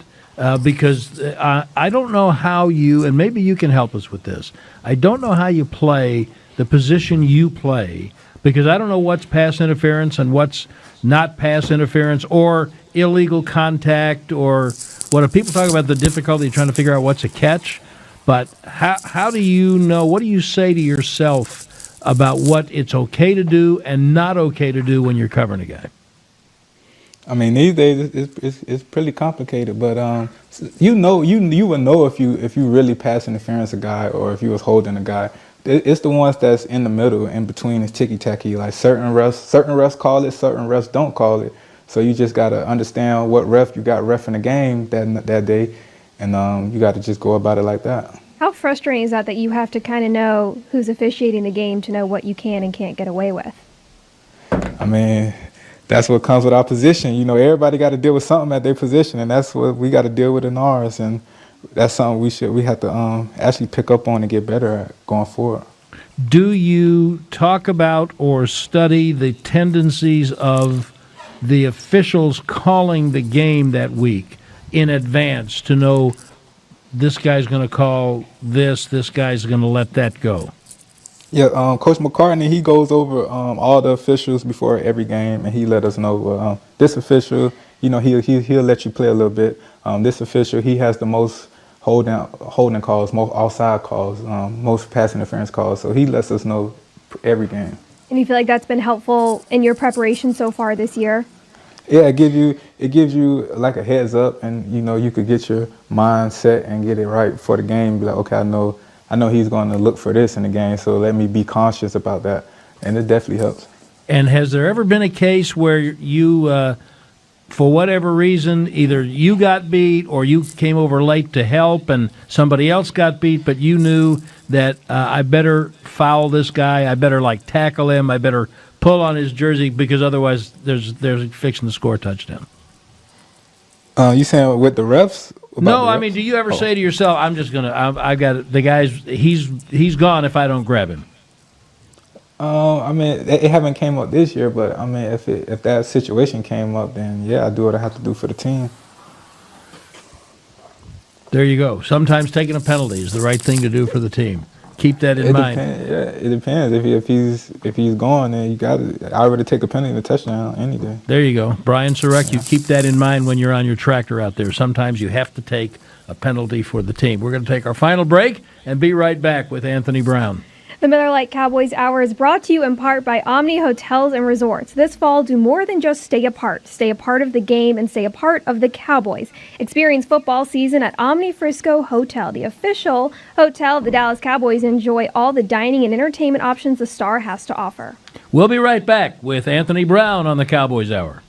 [SPEAKER 2] Because I don't know how you, and maybe you can help us with this. I don't know how you play the position you play, because I don't know what's pass interference and what's not pass interference or illegal contact, or what people talk about the difficulty of trying to figure out what's a catch. But how do you know, what do you say to yourself about what it's okay to do and not okay to do when you're covering a guy?
[SPEAKER 4] I mean, these days it's pretty complicated, but you would know if you really pass interference a guy or if you was holding a guy. It's the ones that's in the middle, in between, is ticky-tacky. Like certain refs call it, certain refs don't call it. So you just gotta understand what ref you got ref in the game that day, and you got to just go about it like that.
[SPEAKER 3] How frustrating is that you have to kind of know who's officiating the game to know what you can and can't get away with?
[SPEAKER 4] I mean, that's what comes with our position. Everybody got to deal with something at their position, and that's what we got to deal with in ours. And that's something we have to actually pick up on and get better at going forward.
[SPEAKER 2] Do you talk about or study the tendencies of the officials calling the game that week in advance to know this guy's going to call this guy's going to let that go?
[SPEAKER 4] Yeah, Coach McCartney, he goes over all the officials before every game, and he let us know this official, he'll let you play a little bit. This official, he has the most holding calls, most offside calls, most pass interference calls. So he lets us know every game.
[SPEAKER 3] And you feel like that's been helpful in your preparation so far this year?
[SPEAKER 4] Yeah, it gives you like a heads up, and you could get your mind set and get it right for the game. Be like, okay, I know he's going to look for this in the game, so let me be conscious about that, and it definitely helps.
[SPEAKER 2] And has there ever been a case where you, for whatever reason, either you got beat or you came over late to help and somebody else got beat, but you knew that I better foul this guy, I better tackle him, I better pull on his jersey because otherwise they're fixing to score a touchdown?
[SPEAKER 4] You saying with the refs?
[SPEAKER 2] No, I mean, do you ever say to yourself, "I'm just I got it, the guy's he's gone if I don't grab him"?
[SPEAKER 4] I mean, it haven't came up this year, but I mean, if that situation came up, then yeah, I do what I have to do for the team.
[SPEAKER 2] There you go. Sometimes taking a penalty is the right thing to do for the team. Keep that in mind.
[SPEAKER 4] It depends. If he's gone, then you got to. I already take a penalty and a touchdown any day.
[SPEAKER 2] There you go, Brian Surek. You keep that in mind when you're on your tractor out there. Sometimes you have to take a penalty for the team. We're going to take our final break and be right back with Anthony Brown.
[SPEAKER 3] The Miller Lite Cowboys Hour is brought to you in part by Omni Hotels and Resorts. This fall, do more than just stay a part. Stay a part of the game and stay a part of the Cowboys. Experience football season at Omni Frisco Hotel, the official hotel of the Dallas Cowboys. Enjoy all the dining and entertainment options the Star has to offer.
[SPEAKER 2] We'll be right back with Anthony Brown on the Cowboys Hour.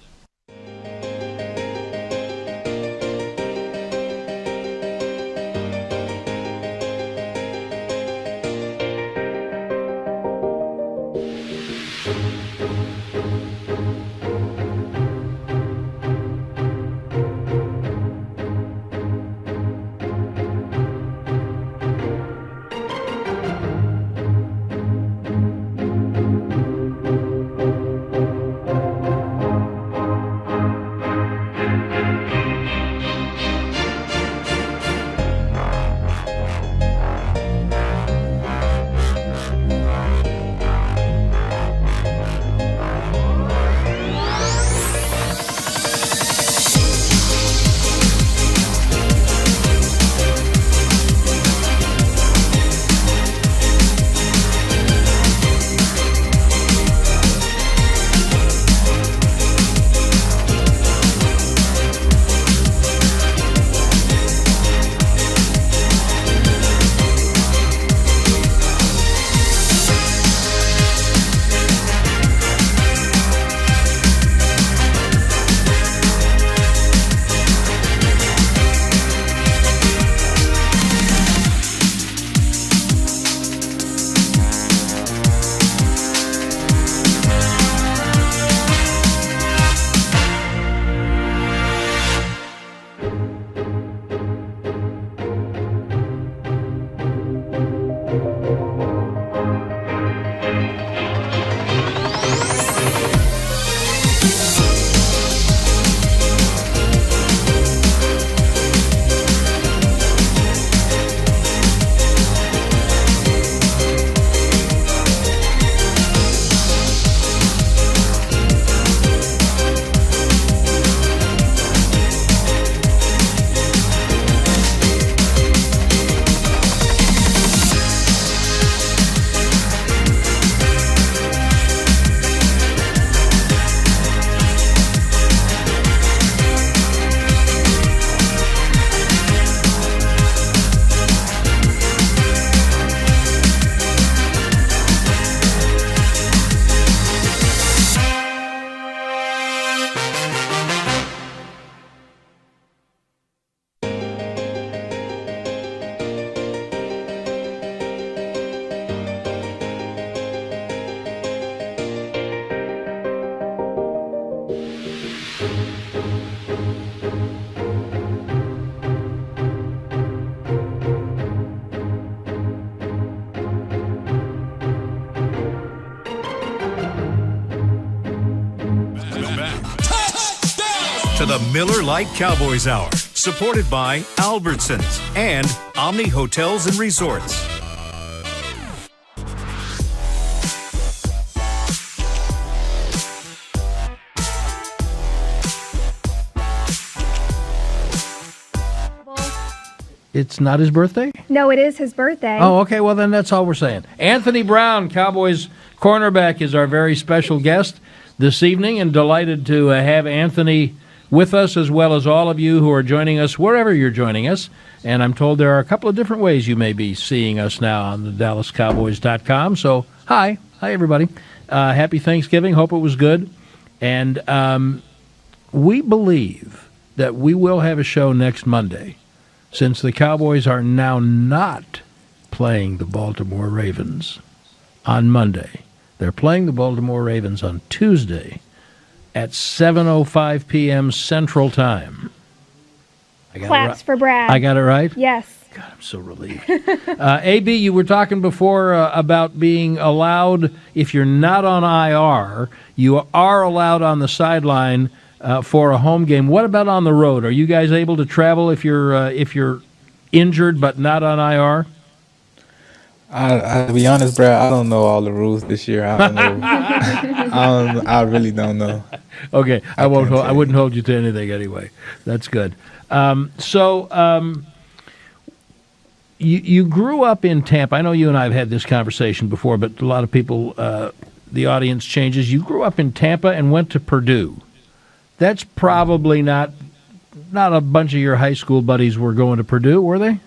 [SPEAKER 1] To the Miller Lite Cowboys Hour, supported by Albertsons and Omni Hotels and Resorts.
[SPEAKER 2] It's not his birthday?
[SPEAKER 3] No, it is his birthday.
[SPEAKER 2] Oh, okay. Well, then that's all we're saying. Anthony Brown, Cowboys cornerback, is our very special guest this evening, and delighted to have Anthony with us, as well as all of you who are joining us wherever you're joining us. And I'm told there are a couple of different ways you may be seeing us now on the DallasCowboys.com. So, hi, everybody. Happy Thanksgiving. Hope it was good. And we believe that we will have a show next Monday, since the Cowboys are now not playing the Baltimore Ravens on Monday. They're playing the Baltimore Ravens on Tuesday at 7:05 p.m. Central Time.
[SPEAKER 3] Claps for Brad.
[SPEAKER 2] I got it right?
[SPEAKER 3] Yes.
[SPEAKER 2] God, I'm so relieved. AB, you were talking before about being allowed, if you're not on IR, you are allowed on the sideline for a home game. What about on the road? Are you guys able to travel if you're injured but not on IR?
[SPEAKER 4] To be honest, Brad, I don't know all the rules this year. I don't know. I really don't know.
[SPEAKER 2] Okay, I
[SPEAKER 4] can't
[SPEAKER 2] wouldn't hold you to anything anyway. That's good. You grew up in Tampa. I know you and I have had this conversation before, but a lot of people, the audience changes. You grew up in Tampa and went to Purdue. That's probably not a bunch of your high school buddies were going to Purdue, were they?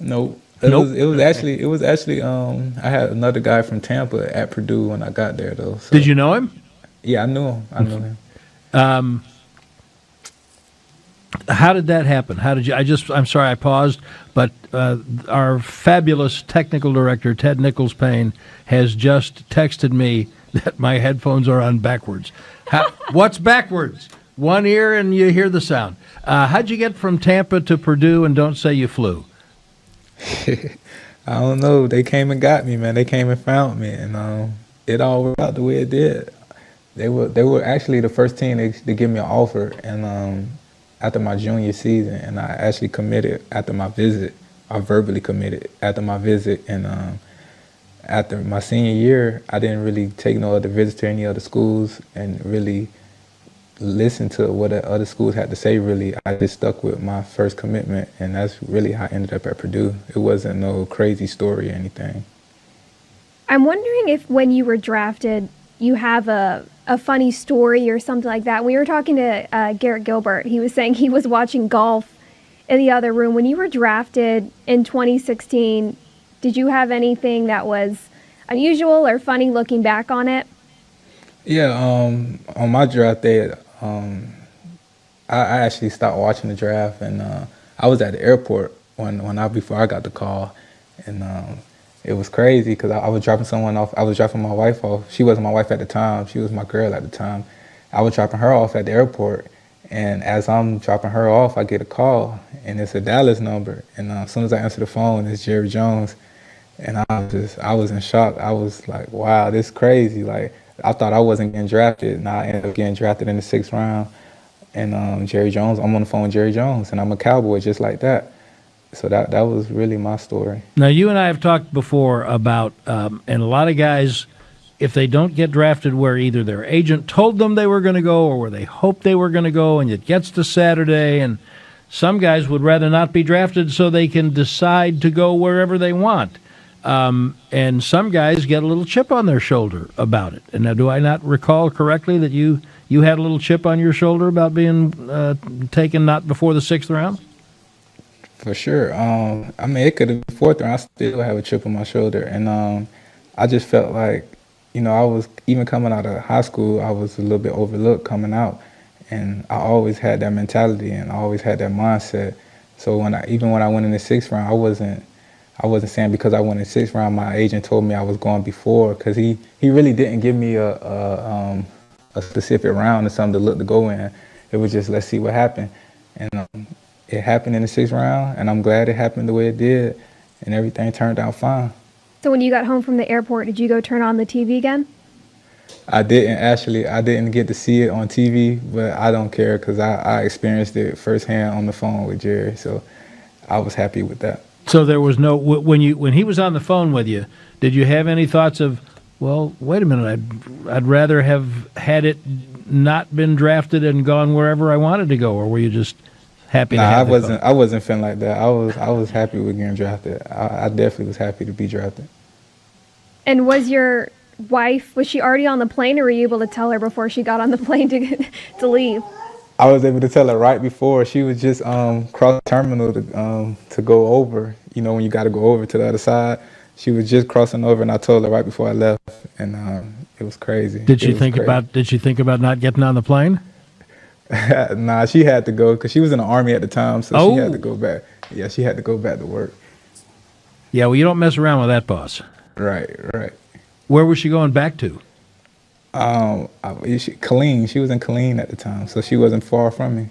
[SPEAKER 4] No.
[SPEAKER 2] Nope.
[SPEAKER 4] It was actually I had another guy from Tampa at Purdue when I got there though. So.
[SPEAKER 2] Did you know him?
[SPEAKER 4] Yeah, I knew him.
[SPEAKER 2] How did that happen? How did you? I'm sorry I paused, but our fabulous technical director Ted Nichols-Payne has just texted me that my headphones are on backwards. What's backwards? One ear and you hear the sound. How'd you get from Tampa to Purdue, and don't say you flew?
[SPEAKER 4] I don't know. They came and got me, man. They came and found me, and it all worked out the way it did. They were actually the first team to give me an offer, and after my junior season, and I actually committed after my visit. I verbally committed after my visit, and after my senior year, I didn't really take no other visits to any other schools and really listen to what the other schools had to say, really. I just stuck with my first commitment, and that's really how I ended up at Purdue. It wasn't no crazy story or anything.
[SPEAKER 3] I'm wondering if when you were drafted, you have a funny story or something like that. We were talking to Garrett Gilbert. He was saying he was watching golf in the other room. When you were drafted in 2016, did you have anything that was unusual or funny looking back on it?
[SPEAKER 4] Yeah, on my draft day, I actually stopped watching the draft, and I was at the airport before I got the call, and it was crazy because I was dropping someone off. I was dropping my wife off. She wasn't my wife at the time. She was my girl at the time. I was dropping her off at the airport, and as I'm dropping her off, I get a call, and it's a Dallas number. And as soon as I answer the phone, it's Jerry Jones, and I was in shock. I was like, wow, this is crazy. Like, I thought I wasn't getting drafted, and I ended up getting drafted in the 6th round. And Jerry Jones, I'm on the phone with Jerry Jones, and I'm a Cowboy just like that. So that was really my story.
[SPEAKER 2] Now, you and I have talked before about, and a lot of guys, if they don't get drafted where either their agent told them they were going to go or where they hoped they were going to go, and it gets to Saturday, and some guys would rather not be drafted so they can decide to go wherever they want. And some guys get a little chip on their shoulder about it. And now, do I not recall correctly that you had a little chip on your shoulder about being taken not before the 6th round?
[SPEAKER 4] For sure. I mean, it could have been 4th round. I still have a chip on my shoulder. And I just felt like, I was, even coming out of high school, I was a little bit overlooked coming out. And I always had that mentality, and I always had that mindset. So even when I went in the 6th round, I wasn't saying because I went in the 6th round, my agent told me I was going before, because he really didn't give me a specific round or something to go in. It was just, let's see what happened. And it happened in the 6th round, and I'm glad it happened the way it did, and everything turned out fine.
[SPEAKER 3] So when you got home from the airport, did you go turn on the TV again?
[SPEAKER 4] I didn't get to see it on TV, but I don't care because I experienced it firsthand on the phone with Jerry, so I was happy with that.
[SPEAKER 2] So there was no, when he was on the phone with you, did you have any thoughts of, well, wait a minute, I'd rather have had it not been drafted and gone wherever I wanted to go, or were you just, Happy to
[SPEAKER 4] Nah,
[SPEAKER 2] have the call.
[SPEAKER 4] I wasn't feeling like that. I was happy with getting drafted. I definitely was happy to be drafted.
[SPEAKER 3] And was your wife, was she already on the plane, or were you able to tell her before she got on the plane to leave?
[SPEAKER 4] I was able to tell her right before. She was just cross terminal to go over. You know, when you got to go over to the other side. She was just crossing over, and I told her right before I left, and it was crazy.
[SPEAKER 2] Did she think about not getting on the plane?
[SPEAKER 4] Nah, she had to go because she was in the Army at the time, so she had to go back. Yeah, she had to go back to work.
[SPEAKER 2] Yeah, well, you don't mess around with that boss.
[SPEAKER 4] Right.
[SPEAKER 2] Where was she going back to?
[SPEAKER 4] Killeen. She was in Killeen at the time, so she wasn't far from me.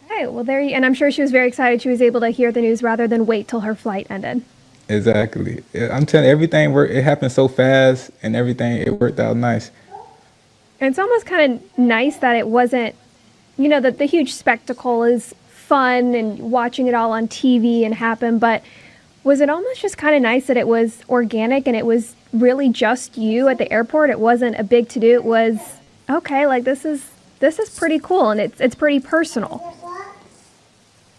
[SPEAKER 3] Okay, well, and I'm sure she was very excited she was able to hear the news rather than wait till her flight ended.
[SPEAKER 4] Exactly. I'm telling you, everything worked. It happened so fast, and everything, it worked out nice.
[SPEAKER 3] And it's almost kind of nice that it wasn't, that the huge spectacle is fun and watching it all on TV and happen, but was it almost just kind of nice that it was organic and it was really just you at the airport? It wasn't a big to-do. It was, okay, like this is pretty cool, and it's pretty personal.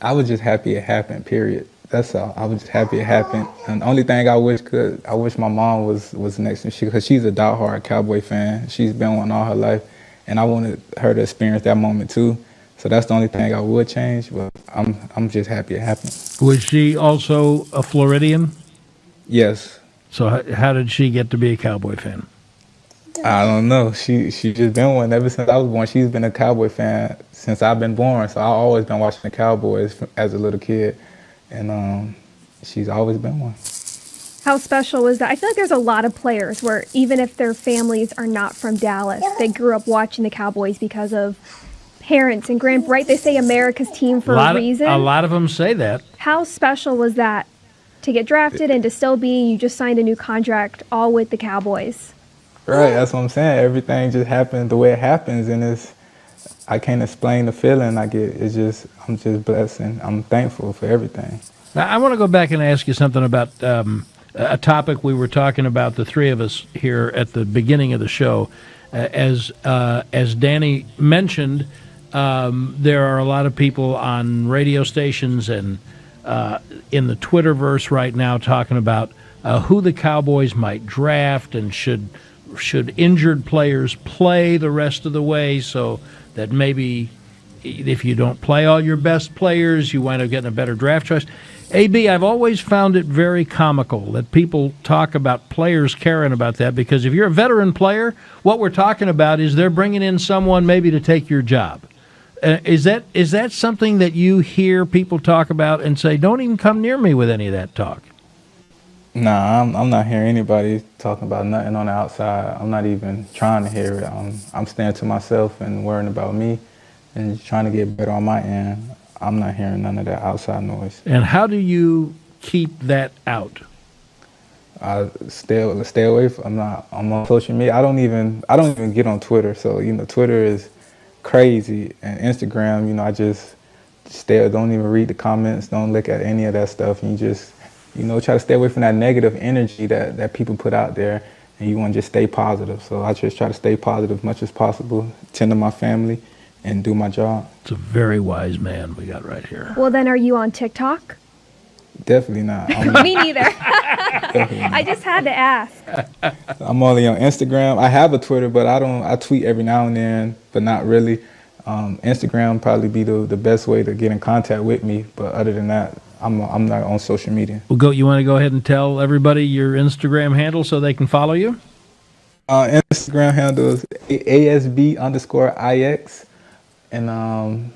[SPEAKER 4] I was just happy it happened, period. That's all. I was just happy it happened. And the only thing I wish my mom was next to me, because she's a diehard Cowboy fan. She's been one all her life, and I wanted her to experience that moment too. So that's the only thing I would change, but I'm just happy it happened.
[SPEAKER 2] Was she also a Floridian?
[SPEAKER 4] Yes.
[SPEAKER 2] So how did she get to be a Cowboy fan?
[SPEAKER 4] I don't know. She just been one ever since I was born. She's been a Cowboy fan since I've been born. So I've always been watching the Cowboys as a little kid, and she's always been one.
[SPEAKER 3] How special was that? I feel like there's a lot of players where even if their families are not from Dallas, they grew up watching the Cowboys because of parents and right? They say America's team for a reason.
[SPEAKER 2] A lot of them say that.
[SPEAKER 3] How special was that to get drafted and to still be, you just signed a new contract all with the Cowboys?
[SPEAKER 4] Right, that's what I'm saying. Everything just happened the way it happens, and I can't explain the feeling I get. I'm just blessed, and I'm thankful for everything.
[SPEAKER 2] Now, I want to go back and ask you something about a topic we were talking about, the three of us here at the beginning of the show. As Danny mentioned, there are a lot of people on radio stations and in the Twitterverse right now talking about who the Cowboys might draft, and should injured players play the rest of the way, so that maybe if you don't play all your best players, you wind up getting a better draft choice. AB, I've always found it very comical that people talk about players caring about that, because if you're a veteran player, what we're talking about is they're bringing in someone maybe to take your job. Is that something that you hear people talk about and say, don't even come near me with any of that talk?
[SPEAKER 4] Nah, I'm not hearing anybody talking about nothing on the outside. I'm not even trying to hear it. I'm staying to myself and worrying about me and trying to get better on my end. I'm not hearing none of that outside noise.
[SPEAKER 2] And how do you keep that out?
[SPEAKER 4] I stay away from. I'm on social media. I don't even get on Twitter. So Twitter is crazy, and Instagram. I just don't even read the comments. Don't look at any of that stuff. And you just try to stay away from that negative energy that people put out there, and you want to just stay positive. So I just try to stay positive as much as possible, tend to my family, and do my job.
[SPEAKER 2] It's a very wise man we got right here.
[SPEAKER 3] Well, then are you on TikTok?
[SPEAKER 4] Definitely not.
[SPEAKER 3] Me neither. I just had to ask.
[SPEAKER 4] I'm only on Instagram. I have a Twitter, but I tweet every now and then, but not really. Instagram probably be the best way to get in contact with me, but other than that, I'm not on social media.
[SPEAKER 2] Well, you want to go ahead and tell everybody your Instagram handle so they can follow you?
[SPEAKER 4] Instagram handle is ASB_IX, and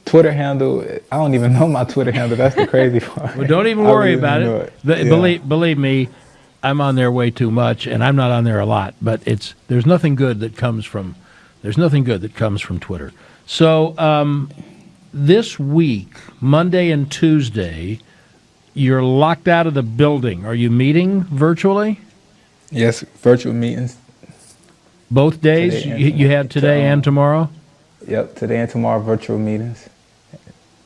[SPEAKER 4] Twitter handle, I don't even know my Twitter handle. That's the crazy part.
[SPEAKER 2] Well, don't even worry about it. Yeah. Believe me, I'm on there way too much, and I'm not on there a lot. But there's nothing good that comes from Twitter. So this week, Monday and Tuesday, you're locked out of the building. Are you meeting virtually?
[SPEAKER 4] Yes, virtual meetings.
[SPEAKER 2] Both days? You had today and tomorrow?
[SPEAKER 4] Yep, today and tomorrow virtual meetings.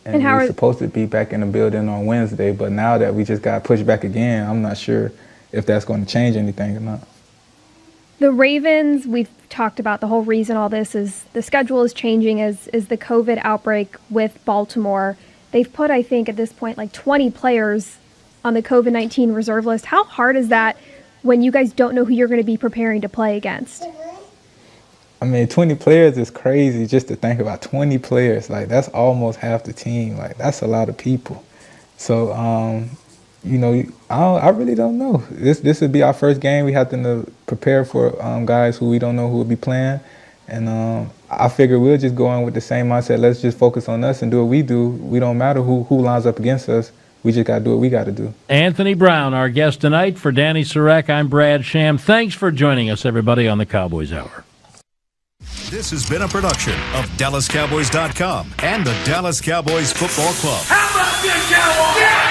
[SPEAKER 4] And we're supposed to be back in the building on Wednesday, but now that we just got pushed back again, I'm not sure if that's going to change anything or not.
[SPEAKER 3] The Ravens, we've talked about the whole reason all this is the schedule is changing is the COVID outbreak with Baltimore. They've put, I think, at this point, like 20 players on the COVID-19 reserve list. How hard is that when you guys don't know who you're going to be preparing to play against?
[SPEAKER 4] I mean, 20 players is crazy just to think about. 20 players, like that's almost half the team. Like that's a lot of people. So, I really don't know. This would be our first game. We have to prepare for guys who we don't know who will be playing. And I figure we'll just go in with the same mindset. Let's just focus on us and do what we do. We don't matter who lines up against us. We just got to do what we got to do.
[SPEAKER 2] Anthony Brown, our guest tonight. For Danny Sarek, I'm Brad Sham. Thanks for joining us, everybody, on the Cowboys Hour.
[SPEAKER 1] This has been a production of DallasCowboys.com and the Dallas Cowboys Football Club.
[SPEAKER 5] How about this, Cowboys? Yeah!